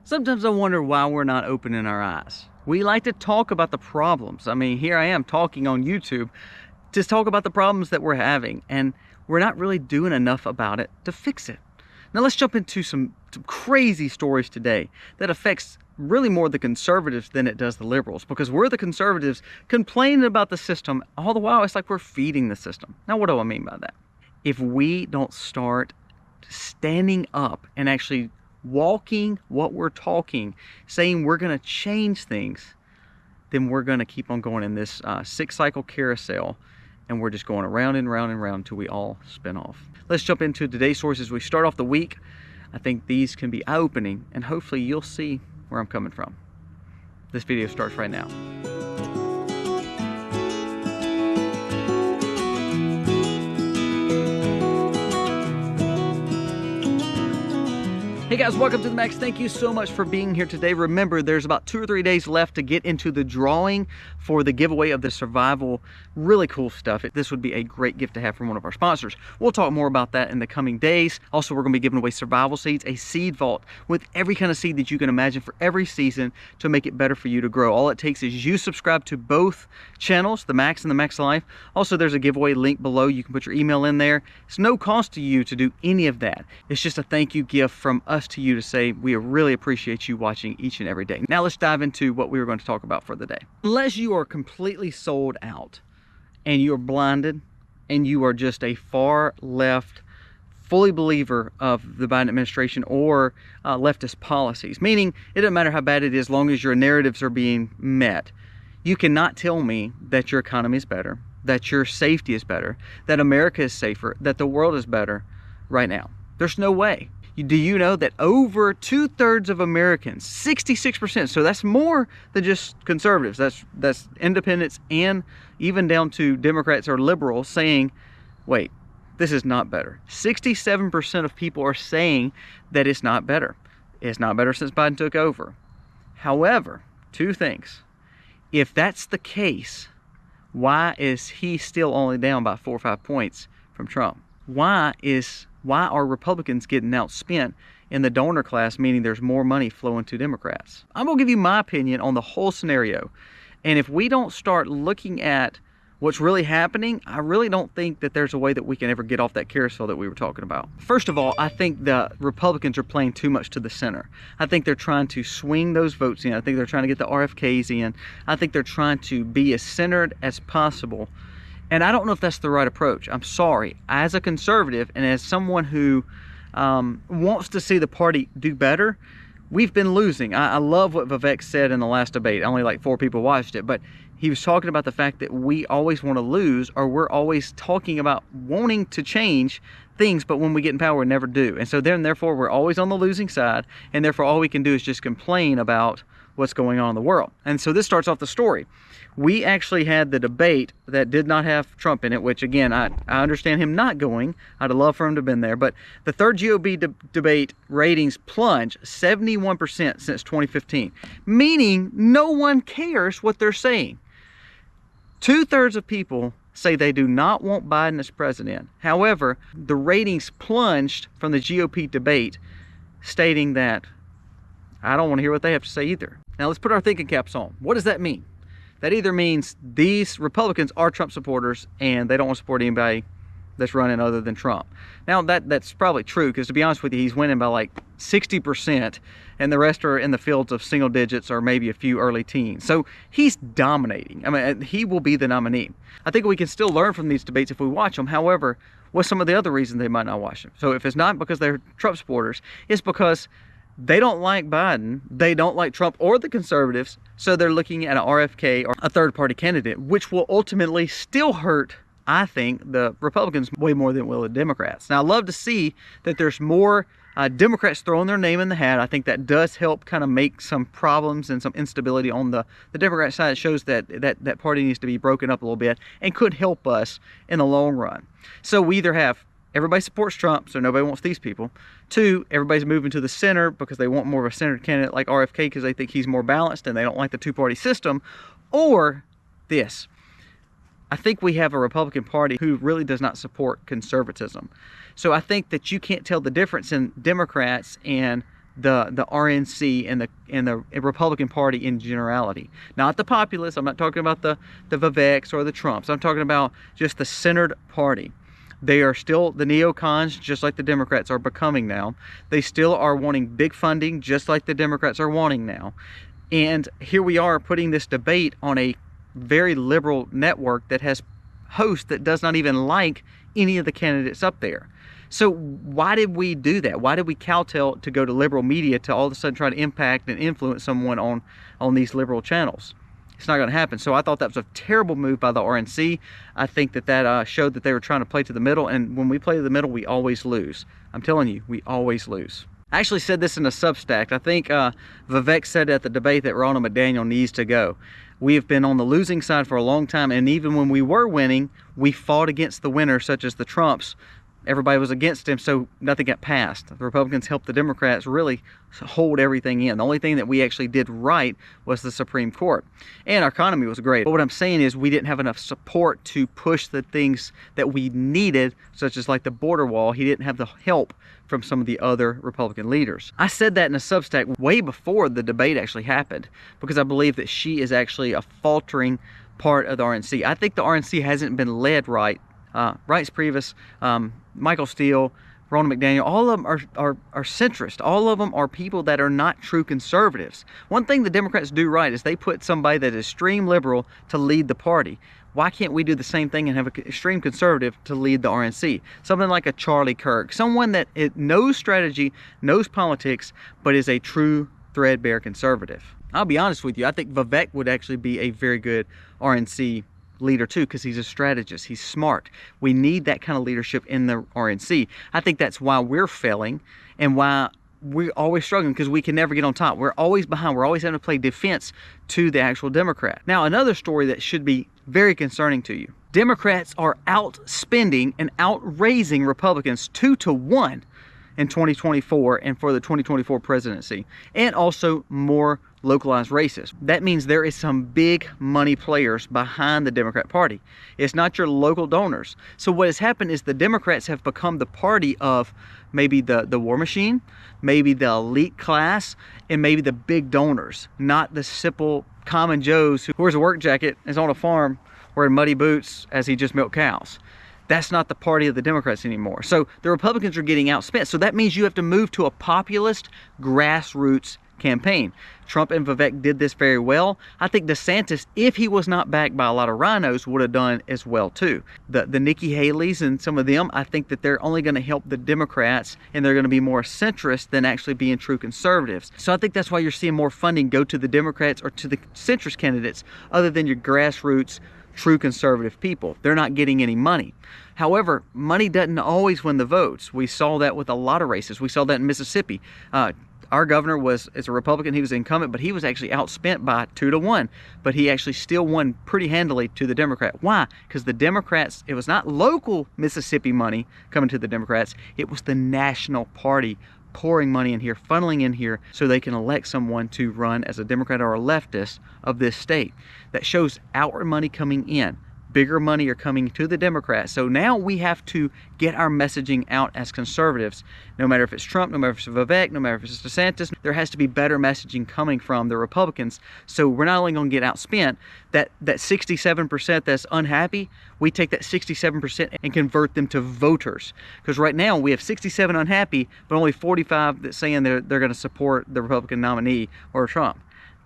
Sometimes I wonder why we're not opening our eyes. We like to talk about the problems. I mean, here I am talking on YouTube to talk about the problems that we're having, and we're not really doing enough about it to fix it. Now let's jump into some crazy stories today that affects really more the conservatives than it does the liberals, because we're the conservatives complaining about the system, all the while it's like we're feeding the system. Now what do I mean by that? If we don't start standing up and actually walking what we're talking, saying we're going to change things, then we're going to keep on going in this 6-cycle carousel, and we're just going around and round and round until we all spin off. Let's jump into today's sources. We start off the week. I think these can be eye-opening, and hopefully you'll see where I'm coming from. This video starts right now. Hey guys, welcome to the Max. Thank you so much for being here today. Remember, there's about 2 or 3 days left to get into the drawing for the giveaway of the survival. Really cool stuff. This would be a great gift to have from one of our sponsors. We'll talk more about that in the coming days. Also, we're going to be giving away survival seeds, a seed vault with every kind of seed that you can imagine for every season to make it better for you to grow. All it takes is you subscribe to both channels, the Max and the Max Life. Also, there's a giveaway link below. You can put your email in there. It's no cost to you to do any of that. It's just a thank you gift from us to you to say we really appreciate you watching each and every day. Now let's dive into what we were going to talk about for the day. Unless you are completely sold out and you're blinded and you are just a far left fully believer of the Biden administration or leftist policies, meaning it doesn't matter how bad it is as long as your narratives are being met, you cannot tell me that your economy is better, that your safety is better, that America is safer, that the world is better right now. There's no way. Do you know that over 2/3 of Americans, 66%, so that's more than just conservatives, that's independents and even down to Democrats or liberals saying, wait, this is not better. 67% of people are saying that it's not better. It's not better since Biden took over. However, two things. If that's the case, why is he still only down by 4 or 5 points from Trump? Why are Republicans getting outspent in the donor class, meaning there's more money flowing to Democrats? I'm gonna give you my opinion on the whole scenario. And if we don't start looking at what's really happening, I really don't think that there's a way that we can ever get off that carousel that we were talking about. First of all, I think the Republicans are playing too much to the center. I think they're trying to swing those votes in. I think they're trying to get the RFKs in. I think they're trying to be as centered as possible. And I don't know if that's the right approach. I'm sorry. As a conservative and as someone who wants to see the party do better, we've been losing. I love what Vivek said in the last debate. Only like 4 people watched it, but he was talking about the fact that we always want to lose, or we're always talking about wanting to change things, but when we get in power, we never do. And so then, therefore, we're always on the losing side, and therefore all we can do is just complain about what's going on in the world. And so this starts off the story. We actually had the debate that did not have Trump in it, which again, I understand him not going. I'd love for him to have been there. But the third GOP debate ratings plunged 71% since 2015, meaning no one cares what they're saying. 2/3 of people say they do not want Biden as president. However, the ratings plunged from the GOP debate, stating that I don't want to hear what they have to say either. Now let's put our thinking caps on. What does that mean? That either means these Republicans are Trump supporters and they don't want to support anybody that's running other than Trump. Now that's probably true, because to be honest with you, he's winning by like 60% and the rest are in the fields of single digits or maybe a few early teens. So he's dominating. I mean, he will be the nominee. I think we can still learn from these debates if we watch them. However, what's some of the other reasons they might not watch them? So if it's not because they're Trump supporters, it's because they don't like Biden, they don't like Trump or the conservatives, so they're looking at an RFK or a third-party candidate, which will ultimately still hurt, I think, the Republicans way more than it will the Democrats. Now, I love to see that there's more Democrats throwing their name in the hat. I think that does help kind of make some problems and some instability on the Democrat side. It shows that party needs to be broken up a little bit and could help us in the long run. So we either have everybody supports Trump, so nobody wants these people. 2, everybody's moving to the center because they want more of a centered candidate like RFK because they think he's more balanced and they don't like the 2-party system. Or this. I think we have a Republican Party who really does not support conservatism. So I think that you can't tell the difference in Democrats and the RNC and the Republican Party in generality. Not the populists. I'm not talking about the Viveks or the Trumps. I'm talking about just the centered party. They are still the neocons, just like the Democrats are becoming now. They still are wanting big funding, just like the Democrats are wanting now. And here we are putting this debate on a very liberal network that has hosts that does not even like any of the candidates up there. So why did we do that? Why did we kowtow to go to liberal media to all of a sudden try to impact and influence someone on these liberal channels? It's not going to happen. So I thought that was a terrible move by the RNC. I think that showed that they were trying to play to the middle, and when we play to the middle, we always lose. I'm telling you, we always lose. I actually said this in a Substack. I think Vivek said at the debate that Ronald McDaniel needs to go. We have been on the losing side for a long time, and even when we were winning, we fought against the winners, such as the Trumps. Everybody was against him, so nothing got passed. The Republicans helped the Democrats really hold everything in. The only thing that we actually did right was the Supreme Court. And our economy was great. But what I'm saying is we didn't have enough support to push the things that we needed, such as like the border wall. He didn't have the help from some of the other Republican leaders. I said that in a Substack way before the debate actually happened, because I believe that she is actually a faltering part of the RNC. I think the RNC hasn't been led right. Reince Priebus, Michael Steele, Ronald McDaniel, all of them are centrist. All of them are people that are not true conservatives. One thing the Democrats do right is they put somebody that is extreme liberal to lead the party. Why can't we do the same thing and have an extreme conservative to lead the RNC? Something like a Charlie Kirk, someone that knows strategy, knows politics, but is a true threadbare conservative. I'll be honest with you, I think Vivek would actually be a very good RNC leader too, because he's a strategist. He's smart. We need that kind of leadership in the RNC. I think that's why we're failing and why we're always struggling, because we can never get on top. We're always behind. We're always having to play defense to the actual Democrat. Now, another story that should be very concerning to you. Democrats are outspending and outraising Republicans 2-1 in 2024 and for the 2024 presidency, and also more localized races. That means there is some big money players behind the Democrat Party. It's not your local donors. So what has happened is the Democrats have become the party of maybe the war machine, maybe the elite class, and maybe the big donors, not the simple common Joes who wears a work jacket, is on a farm wearing muddy boots as he just milked cows. That's not the party of the Democrats anymore. So the Republicans are getting outspent. So that means you have to move to a populist grassroots campaign. Trump and Vivek did this very well. I think DeSantis, if he was not backed by a lot of rhinos, would have done as well too. The Nikki Haley's and some of them, I think that they're only going to help the Democrats, and they're going to be more centrist than actually being true conservatives. So I think that's why you're seeing more funding go to the Democrats or to the centrist candidates other than your grassroots true conservative people. They're not getting any money. However, money doesn't always win the votes. We saw that with a lot of races. We saw that in Mississippi. Our governor is a Republican. He was incumbent, but he was actually outspent by 2-1. But he actually still won pretty handily to the Democrat. Why? Because the Democrats, it was not local Mississippi money coming to the Democrats. It was the national party pouring money in here, funneling in here, so they can elect someone to run as a Democrat or a leftist of this state. That shows outward money coming in. Bigger money are coming to the Democrats. So now we have to get our messaging out as conservatives. No matter if it's Trump, no matter if it's Vivek, no matter if it's DeSantis, there has to be better messaging coming from the Republicans. So we're not only going to get outspent, that 67% that's unhappy, we take that 67% and convert them to voters. Because right now we have 67 unhappy, but only 45 that's saying they're going to support the Republican nominee or Trump.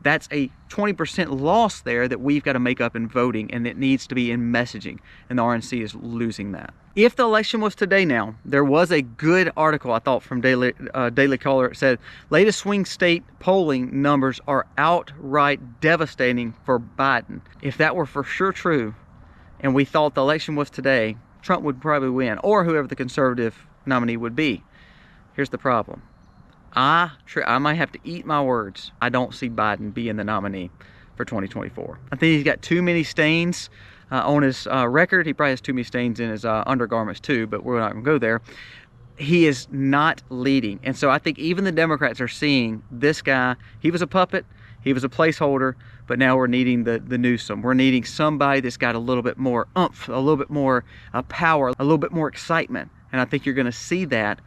That's a 20% loss there that we've got to make up in voting, and it needs to be in messaging, and the RNC is losing that. If the election was today now, there was a good article I thought from Daily Caller. It said, latest swing state polling numbers are outright devastating for Biden. If that were for sure true, and we thought the election was today, Trump would probably win, or whoever the conservative nominee would be. Here's the problem. I might have to eat my words. I don't see Biden being the nominee for 2024. I think he's got too many stains on his record. He probably has too many stains in his undergarments too, but we're not going to go there. He is not leading. And so I think even the Democrats are seeing this guy. He was a puppet. He was a placeholder. But now we're needing the Newsom. We're needing somebody that's got a little bit more oomph, a little bit more power, a little bit more excitement. And I think you're going to see that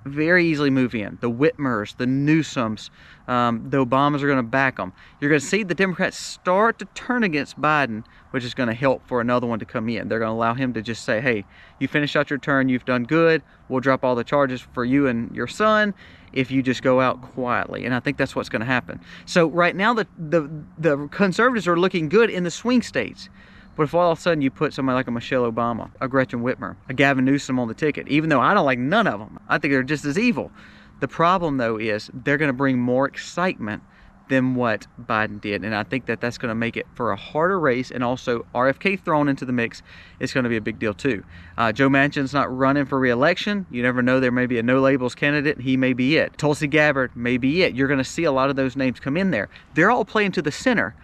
very easily move in. The Whitmers, the Newsoms, the Obamas are going to back them. You're going to see the Democrats start to turn against Biden, which is going to help for another one to come in. They're going to allow him to just say, hey, you finished out your term, you've done good, we'll drop all the charges for you and your son if you just go out quietly. And I think that's what's going to happen. So right now the conservatives are looking good in the swing states. But if all of a sudden you put somebody like a Michelle Obama, a Gretchen Whitmer, a Gavin Newsom on the ticket, even though I don't like none of them, I think they're just as evil. The problem, though, is they're going to bring more excitement than what Biden did. And I think that that's going to make it for a harder race. And also RFK thrown into the mix is going to be a big deal, too. Joe Manchin's not running for re-election. You never know. There may be a no-labels candidate. He may be it. Tulsi Gabbard may be it. You're going to see a lot of those names come in there. They're all playing to the center.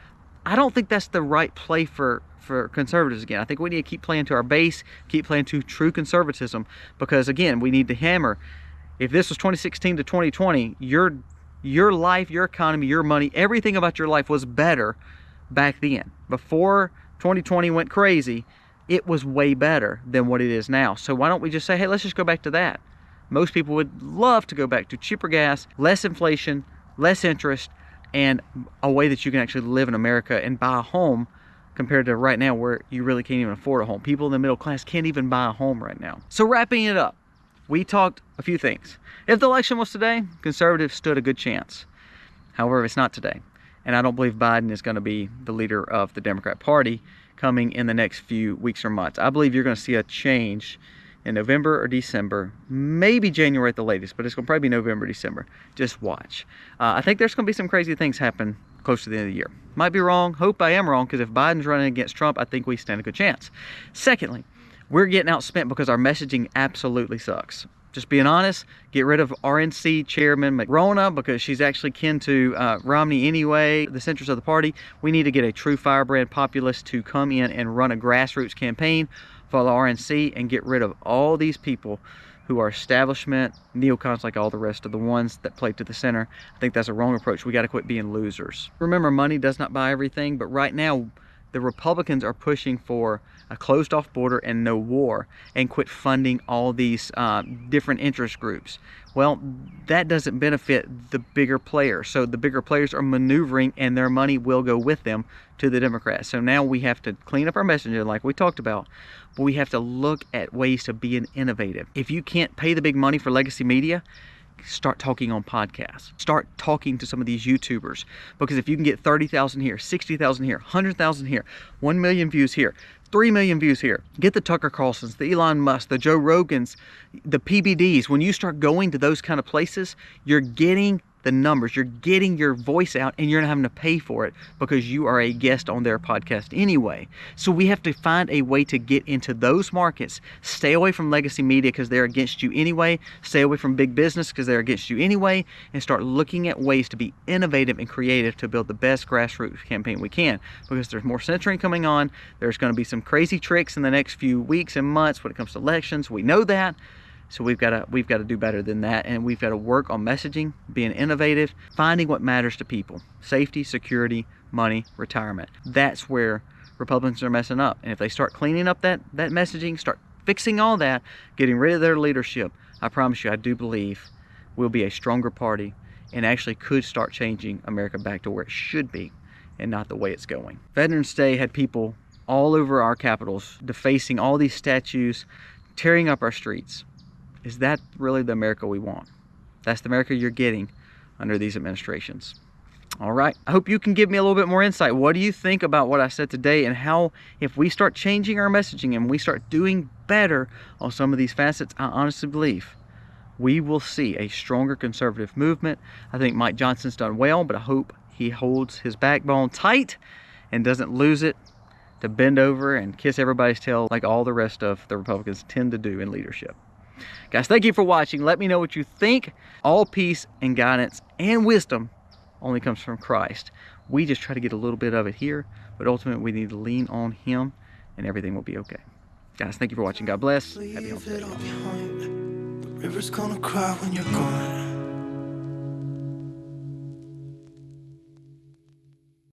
I don't think that's the right play for conservatives again. I think we need to keep playing to our base, keep playing to true conservatism, because again, we need to hammer. If this was 2016 to 2020, your life, your economy, your money, everything about your life was better back then. Before 2020 went crazy, it was way better than what it is now. So why don't we just say, hey, let's just go back to that. Most people would love to go back to cheaper gas, less inflation, less interest, and a way that you can actually live in America and buy a home, compared to right now where you really can't even afford a home. People in the middle class can't even buy a home right now. So wrapping it up, we talked a few things. If the election was today, conservatives stood a good chance. However, it's not today. And I don't believe Biden is going to be the leader of the Democrat Party coming in the next few weeks or months. I believe you're going to see a change in November or December, maybe January at the latest, but it's going to probably be November, December. Just watch. I think there's going to be some crazy things happen close to the end of the year. Might be wrong. Hope I am wrong, because if Biden's running against Trump, I think we stand a good chance. Secondly, we're getting outspent because our messaging absolutely sucks. Just being honest, get rid of RNC Chairman McRona, because she's actually kin to Romney anyway, the centrist of the party. We need to get a true firebrand populist to come in and run a grassroots campaign for the RNC and get rid of all these people who are establishment neocons, like all the rest of the ones that play to the center. I think that's a wrong approach. We got to quit being losers. Remember, money does not buy everything, but right now the Republicans are pushing for a closed off border and no war, and quit funding all these different interest groups. Well, that doesn't benefit the bigger players. So the bigger players are maneuvering, and their money will go with them to the Democrats. So now we have to clean up our messaging like we talked about, but we have to look at ways to be innovative. If you can't pay the big money for legacy media, start talking on podcasts. Start talking to some of these YouTubers, because if you can get 30,000 here, 60,000 here, 100,000 here, 1 million views here, 3 million views here, get the Tucker Carlsons, the Elon Musk, the Joe Rogans, the PBDs. When you start going to those kind of places, you're getting the numbers, you're getting your voice out, and you're not having to pay for it because you are a guest on their podcast anyway. So we have to find a way to get into those markets. Stay away from legacy media because they're against you anyway. Stay away from big business because they're against you anyway, and start looking at ways to be innovative and creative to build the best grassroots campaign we can, because there's more censoring coming on. There's going to be some crazy tricks in the next few weeks and months when it comes to elections. We know that. So we've got to do better than that, and we've got to work on messaging, being innovative, finding what matters to people: safety, security, money, retirement. That's where Republicans are messing up. And if they start cleaning up that messaging, start fixing all that, getting rid of their leadership, I promise you, I do believe we'll be a stronger party and actually could start changing America back to where it should be and not the way it's going. Veterans Day had people all over our capitals defacing all these statues, tearing up our streets. Is that really the America we want? That's the America you're getting under these administrations. All right, I hope you can give me a little bit more insight. What do you think about what I said today, and how, if we start changing our messaging and we start doing better on some of these facets, I honestly believe we will see a stronger conservative movement. I think Mike Johnson's done well, but I hope he holds his backbone tight and doesn't lose it to bend over and kiss everybody's tail like all the rest of the Republicans tend to do in leadership. Guys, thank you for watching. Let me know what you think. All peace and guidance and wisdom only comes from Christ. We just try to get a little bit of it here, but ultimately we need to lean on Him, and everything will be okay. Guys, thank you for watching. God bless. Happy holidays. The river's gonna cry when you're gone.